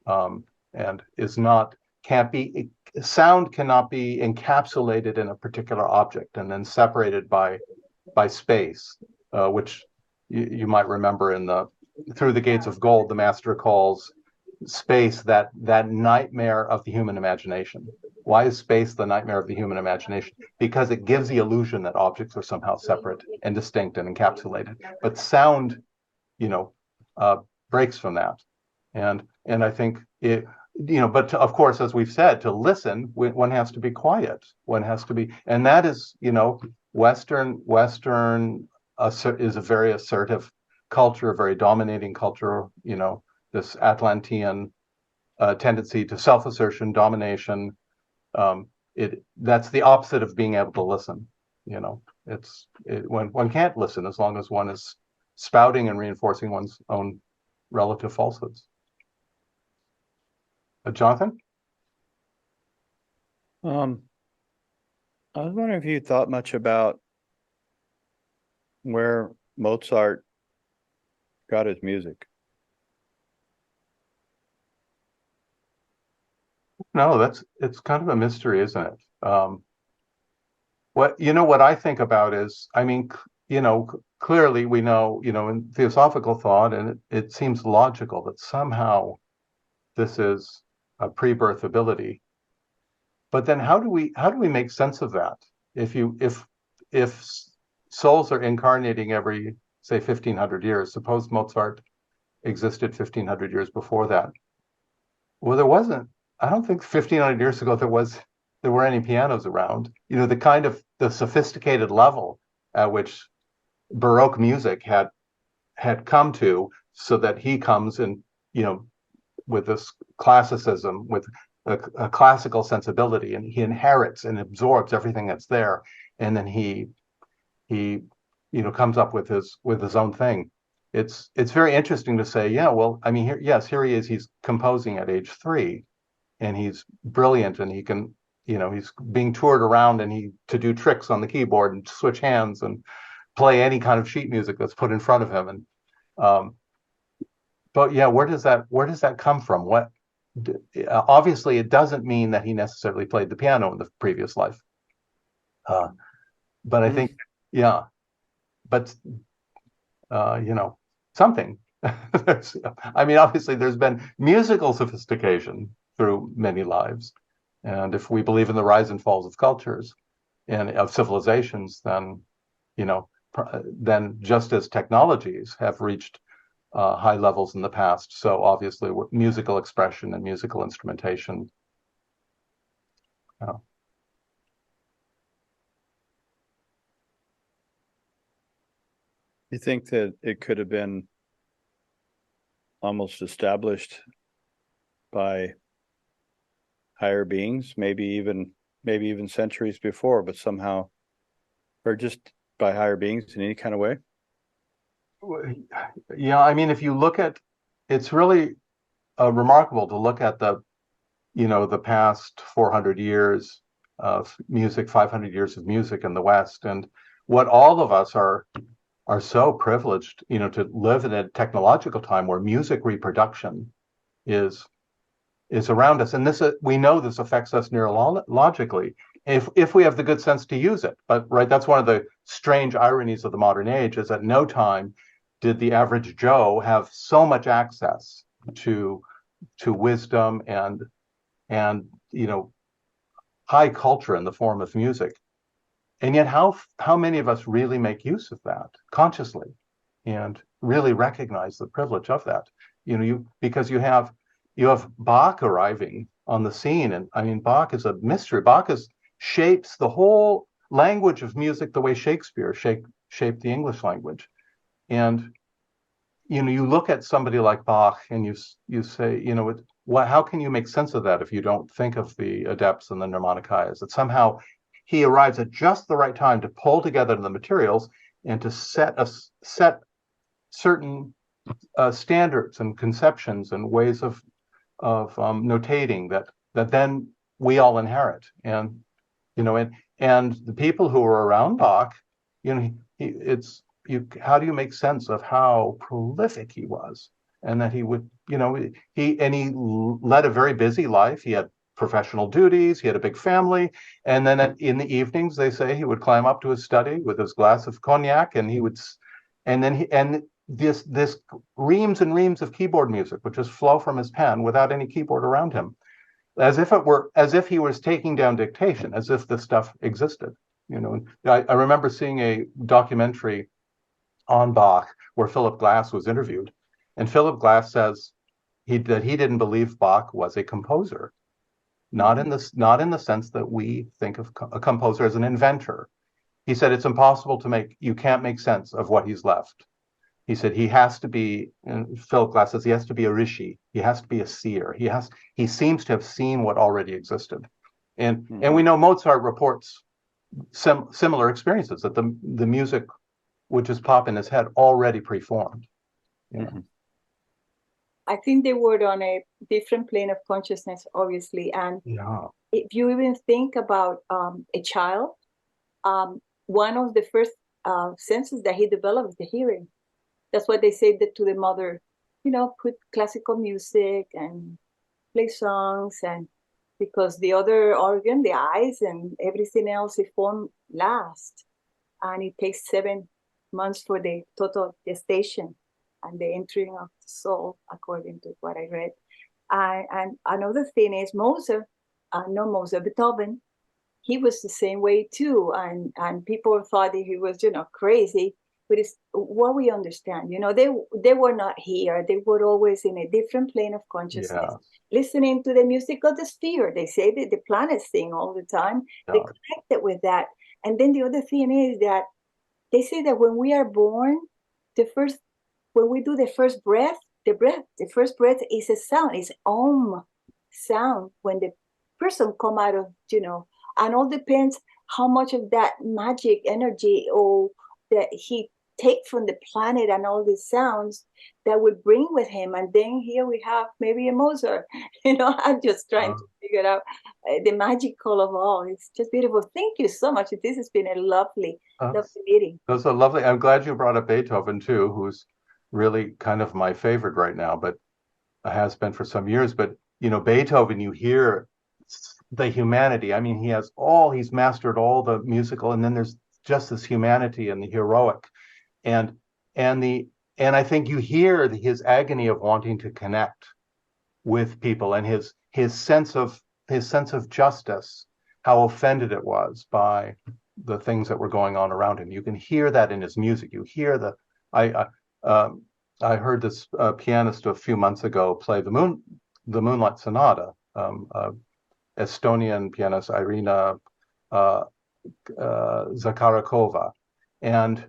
and is not, can't be. Sound cannot be encapsulated in a particular object and then separated by space, which you might remember in Through the Gates of Gold, the master calls space that nightmare of the human imagination. Why is space the nightmare of the human imagination? Because it gives the illusion that objects are somehow separate and distinct and encapsulated. But sound, you know, breaks from that, and I think it. You know, but of course, as we've said, to listen, one has to be quiet. One has to be, and that is, you know, Western is a very assertive culture, a very dominating culture. You know, this Atlantean tendency to self-assertion, domination. That's the opposite of being able to listen. You know, when one can't listen as long as one is spouting and reinforcing one's own relative falsehoods. Jonathan? I was wondering if you thought much about where Mozart got his music. No, it's kind of a mystery, isn't it? What I think about is, I mean, you know, clearly we know, you know, in theosophical thought, and it seems logical that somehow this is a pre-birth ability. But then how do we make sense of that? If souls are incarnating every, say, 1500 years, suppose Mozart existed 1500 years before that. Well, I don't think 1500 years ago there were any pianos around. You know, the sophisticated level at which Baroque music had come to, so that he comes in, you know, with this classicism, with a classical sensibility, and he inherits and absorbs everything that's there, and then he you know, comes up with his own thing. It's very interesting to say, yeah, well, I mean, here he is, he's composing at age 3, and he's brilliant, and he can, you know, he's being toured around and to do tricks on the keyboard and switch hands and play any kind of sheet music that's put in front of him. And but yeah, where does that come from? Obviously it doesn't mean that he necessarily played the piano in the previous life. But I think, yeah, but you know, something. I mean, obviously there's been musical sophistication through many lives. And if we believe in the rise and falls of cultures and of civilizations, then, you know, then just as technologies have reached high levels in the past, so obviously musical expression and musical instrumentation. You think that it could have been almost established by higher beings, maybe even centuries before, but somehow, or just by higher beings in any kind of way? Yeah, I mean, if you look at, it's really remarkable to look at the past 400 years of music, 500 years of music in the West, and what all of us are so privileged, you know, to live in a technological time where music reproduction is around us, and we know this affects us neurologically if we have the good sense to use it. But right, that's one of the strange ironies of the modern age, is at no time did the average Joe have so much access to wisdom and you know, high culture in the form of music. And yet how many of us really make use of that consciously and really recognize the privilege of that? You know, because you have Bach arriving on the scene, and I mean, Bach is a mystery. Bach shapes the whole language of music the way Shakespeare shaped the English language. And you know, you look at somebody like Bach and you say, you know, how can you make sense of that if you don't think of the adepts and the Nirmanakayas? That somehow he arrives at just the right time to pull together the materials and to set certain standards and conceptions and ways of notating that then we all inherit. And you know, and the people who were around Bach, you know, how do you make sense of how prolific he was, and that he would, you know, he led a very busy life. He had professional duties, he had a big family, and then in the evenings, they say, he would climb up to his study with his glass of cognac, and this reams and reams of keyboard music would just flow from his pen without any keyboard around him, as if he was taking down dictation, as if this stuff existed. You know, I remember seeing a documentary on Bach where Philip Glass was interviewed, and Philip Glass says that he didn't believe Bach was a composer, not in the sense that we think of a composer as an inventor. He said it's impossible you can't make sense of what he's left. He said he has to be, and Philip Glass says he has to be a rishi, he has to be a seer. He seems to have seen what already existed. And we know Mozart reports similar experiences, that the music would just pop in his head already preformed. You know? I think they were on a different plane of consciousness, obviously. And if you even think about a child, one of the first senses that he developed is the hearing. That's why they say that to the mother, you know, put classical music and play songs, and because the other organ, the eyes and everything else, they form last. And it takes 7 months for the total gestation and the entering of the soul, according to what I read. And another thing is Mozart, not Mozart, Beethoven, he was the same way too. And people thought that he was, crazy. But it's what we understand. They were not here. They were always in a different plane of consciousness, listening to the music of the sphere. They say that the planets sing all the time. They connected with that. And then the other thing is that they say that when we are born, when we do the first breath, the first breath is a sound, it's om sound when the person come out of, and all depends how much of that magic energy or that he take from the planet and all the sounds that would bring with him. And then here we have maybe a Mozart. I'm just trying to figure out the magical of all. It's just beautiful. Thank you so much. This has been a lovely meeting. Those are lovely. I'm glad you brought up Beethoven too, who's really kind of my favorite right now, but has been for some years. But Beethoven, you hear the humanity. I mean, he's mastered all the musical, and then there's just this humanity and the heroic, and I think you hear his agony of wanting to connect with people, and his sense of justice, how offended it was by the things that were going on around him. You can hear that in his music. You hear I heard this pianist a few months ago play the Moonlight Sonata, Estonian pianist Irina Zakharakova, and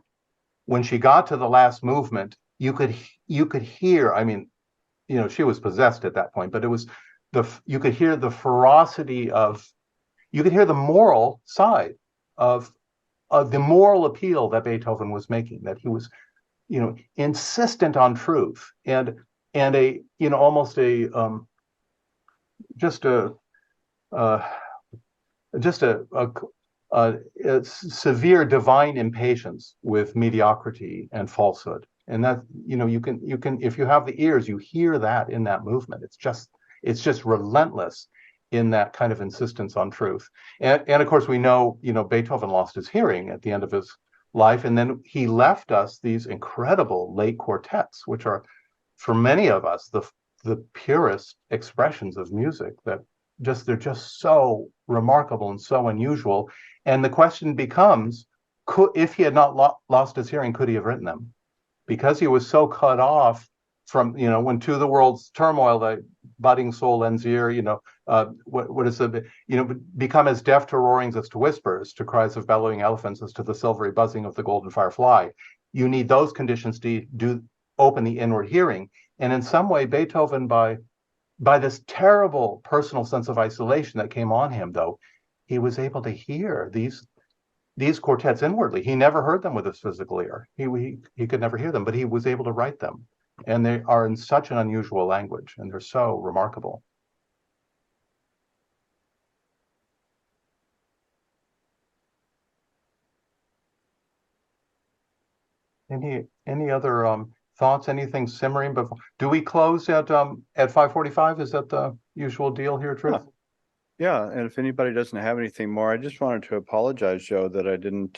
when she got to the last movement, you could hear. I mean, she was possessed at that point, but it was you could hear the ferocity you could hear the moral side of the moral appeal that Beethoven was making, that he was, insistent on truth and almost a severe divine impatience with mediocrity and falsehood. And that, you can, if you have the ears, you hear that in that movement. It's just relentless in that kind of insistence on truth. And of course, we know, Beethoven lost his hearing at the end of his life. And then he left us these incredible late quartets, which are, for many of us, the purest expressions of music that they're just so remarkable and so unusual. And the question becomes, if he had not lost his hearing, could he have written them? Because he was so cut off from, when To the World's Turmoil, the budding soul lends ear, what is it, become as deaf to roarings as to whispers, to cries of bellowing elephants as to the silvery buzzing of the golden firefly. You need those conditions to open the inward hearing. And in some way, Beethoven, by this terrible personal sense of isolation that came on him, though, he was able to hear these quartets inwardly. He never heard them with his physical ear. He could never hear them, but he was able to write them. And they are in such an unusual language, and they're so remarkable. Any other thoughts? Anything simmering before? Do we close at 5:45? Is that the usual deal here, Truth? Yeah, and if anybody doesn't have anything more, I just wanted to apologize, Joe, that I didn't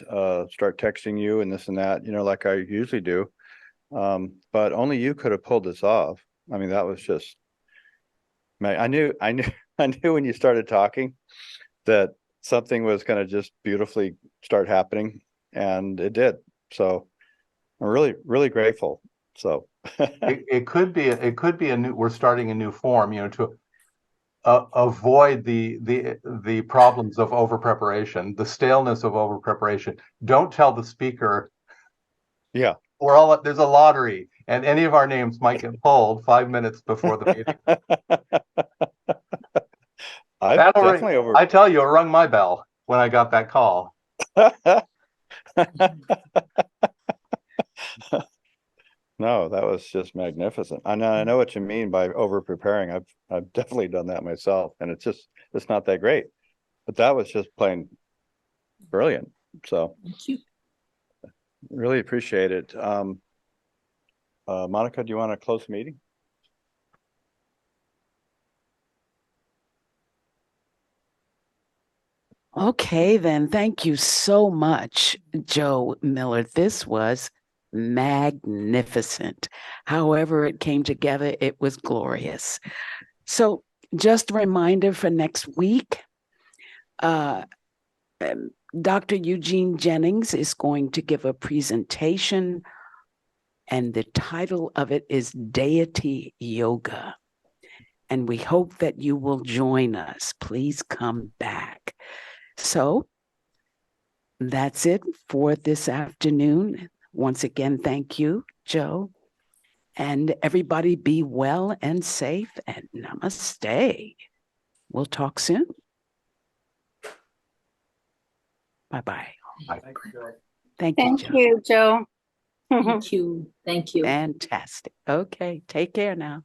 start texting you and this and that, like I usually do. But only you could have pulled this off. I mean, that was just, I knew when you started talking that something was going to just beautifully start happening, and it did. So I'm really, really grateful. So it could be a new. We're starting a new form, to avoid the problems of over preparation, the staleness of over preparation. Don't tell the speaker. Yeah. There's a lottery, and any of our names might get pulled 5 minutes before the meeting. I tell you, it rung my bell when I got that call. No, that was just magnificent. I know what you mean by over preparing. I've definitely done that myself, and it's not that great. But that was just plain brilliant. So thank you. Really appreciate it. Monica, do you want to close the meeting? Okay, then. Thank you so much, Joe Miller. This was magnificent. However it came together, it was glorious. So just a reminder for next week, Dr. Eugene Jennings is going to give a presentation, and the title of it is Deity Yoga. And we hope that you will join us. Please come back. So that's it for this afternoon. Once again, thank you, Joe. And everybody be well and safe, and namaste. We'll talk soon. Bye-bye. Thank you, Thank Joe. you, Joe. Thank you. Thank you. Fantastic. Okay, take care now.